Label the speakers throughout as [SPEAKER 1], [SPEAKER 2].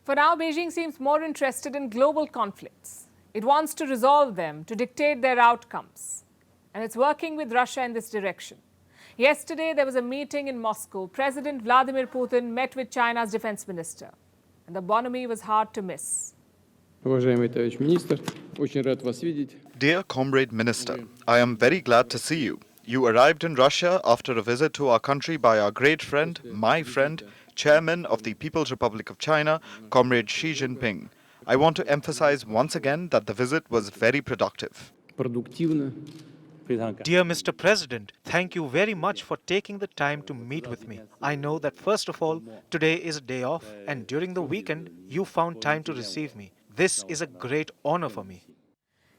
[SPEAKER 1] For now, Beijing seems more interested in global conflicts. It wants to resolve them, to dictate their outcomes. And it's working with Russia in this direction. Yesterday, there was a meeting in Moscow. President Vladimir Putin met with China's defense minister. And the bonhomie was hard to miss.
[SPEAKER 2] Dear Comrade Minister, I am very glad to see you. You arrived in Russia after a visit to our country by our great friend, my friend, Chairman of the People's Republic of China, Comrade Xi Jinping. I want to emphasize once again that the visit was very productive.
[SPEAKER 3] Dear Mr. President, thank you very much for taking the time to meet with me. I know that first of all, today is a day off, and during the weekend, you found time to receive me. This is a great honor for me.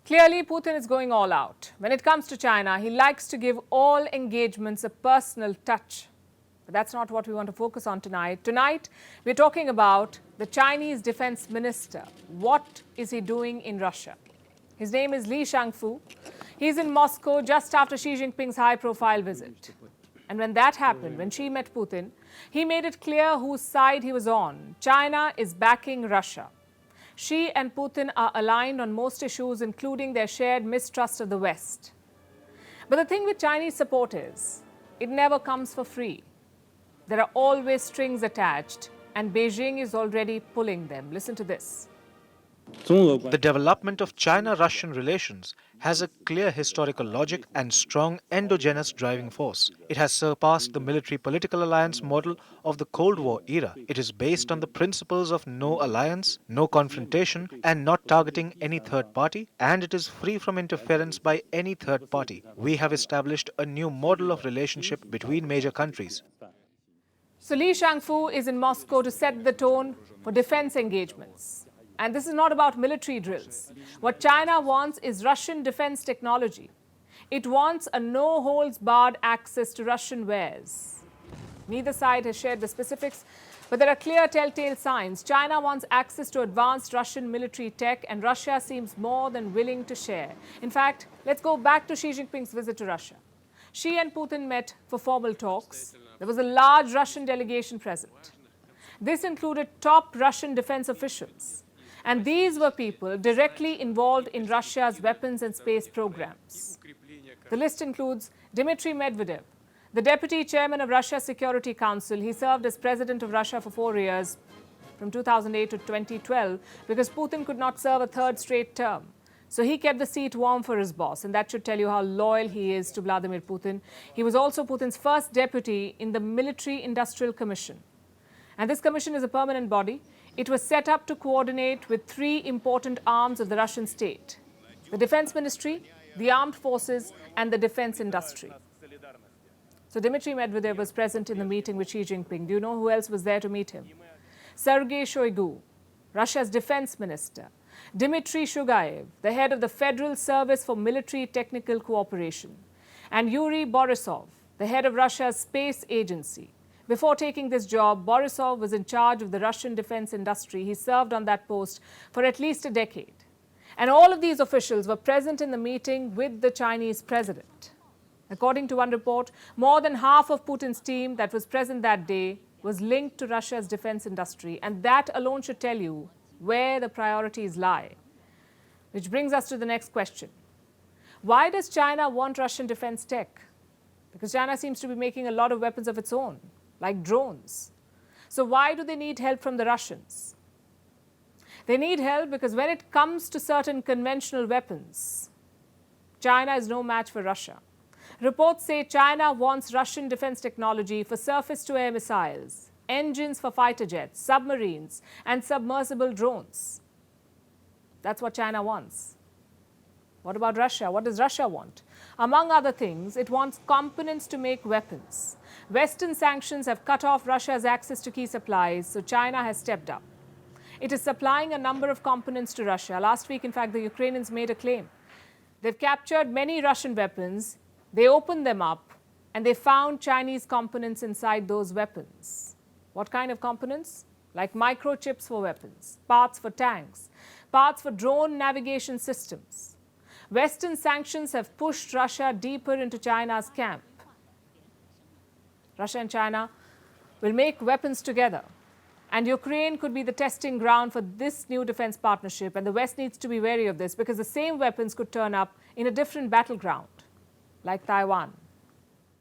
[SPEAKER 1] Clearly, Putin is going all out. When it comes to China, he likes to give all engagements a personal touch. But that's not what we want to focus on tonight. Tonight, we're talking about the Chinese defense minister. What is he doing in Russia? His name is Li Shangfu. He's in Moscow just after Xi Jinping's high-profile visit. And when that happened, when Xi met Putin, he made it clear whose side he was on. China is backing Russia. Xi and Putin are aligned on most issues, including their shared mistrust of the West. But the thing with Chinese support is, it never comes for free. There are always strings attached, and Beijing is already pulling them. Listen to this.
[SPEAKER 3] The development of China-Russian relations has a clear historical logic and strong endogenous driving force. It has surpassed the military-political alliance model of the Cold War era. It is based on the principles of no alliance, no confrontation, and not targeting any third party, and it is free from interference by any third party. We have established a new model of relationship between major countries.
[SPEAKER 1] So Li Shangfu is in Moscow to set the tone for defense engagements. And this is not about military drills. What China wants is Russian defense technology. It wants a no-holds-barred access to Russian wares. Neither side has shared the specifics, but there are clear telltale signs. China wants access to advanced Russian military tech, and Russia seems more than willing to share. In fact, let's go back to Xi Jinping's visit to Russia. Xi and Putin met for formal talks. There was a large Russian delegation present. This included top Russian defense officials. And these were people directly involved in Russia's weapons and space programs. The list includes Dmitry Medvedev, the deputy chairman of Russia's Security Council. He served as president of Russia for 4 years, from 2008 to 2012, because Putin could not serve a third straight term. So he kept the seat warm for his boss, and that should tell you how loyal he is to Vladimir Putin. He was also Putin's first deputy in the Military Industrial Commission. And this commission is a permanent body. It was set up to coordinate with 3 important arms of the Russian state: the Defense Ministry, the Armed Forces, and the defense industry. So Dmitry Medvedev was present in the meeting with Xi Jinping. Do you know who else was there to meet him? Sergei Shoigu, Russia's defense minister; Dmitry Shugayev, the head of the Federal Service for Military Technical Cooperation; and Yuri Borisov, the head of Russia's space agency. Before taking this job, Borisov was in charge of the Russian defense industry. He served on that post for at least a decade. And all of these officials were present in the meeting with the Chinese president. According to one report, more than half of Putin's team that was present that day was linked to Russia's defense industry. And that alone should tell you where the priorities lie. Which brings us to the next question. Why does China want Russian defense tech? Because China seems to be making a lot of weapons of its own, like drones. So why do they need help from the Russians? They need help because when it comes to certain conventional weapons, China is no match for Russia. Reports say China wants Russian defense technology for surface-to-air missiles, engines for fighter jets, submarines, and submersible drones. That's what China wants. What about Russia? What does Russia want? Among other things, it wants components to make weapons. Western sanctions have cut off Russia's access to key supplies, so China has stepped up. It is supplying a number of components to Russia. Last week, in fact, the Ukrainians made a claim. They've captured many Russian weapons, they opened them up, and they found Chinese components inside those weapons. What kind of components? Like microchips for weapons, parts for tanks, parts for drone navigation systems. Western sanctions have pushed Russia deeper into China's camp. Russia and China will make weapons together. And Ukraine could be the testing ground for this new defense partnership, and the West needs to be wary of this because the same weapons could turn up in a different battleground, like Taiwan.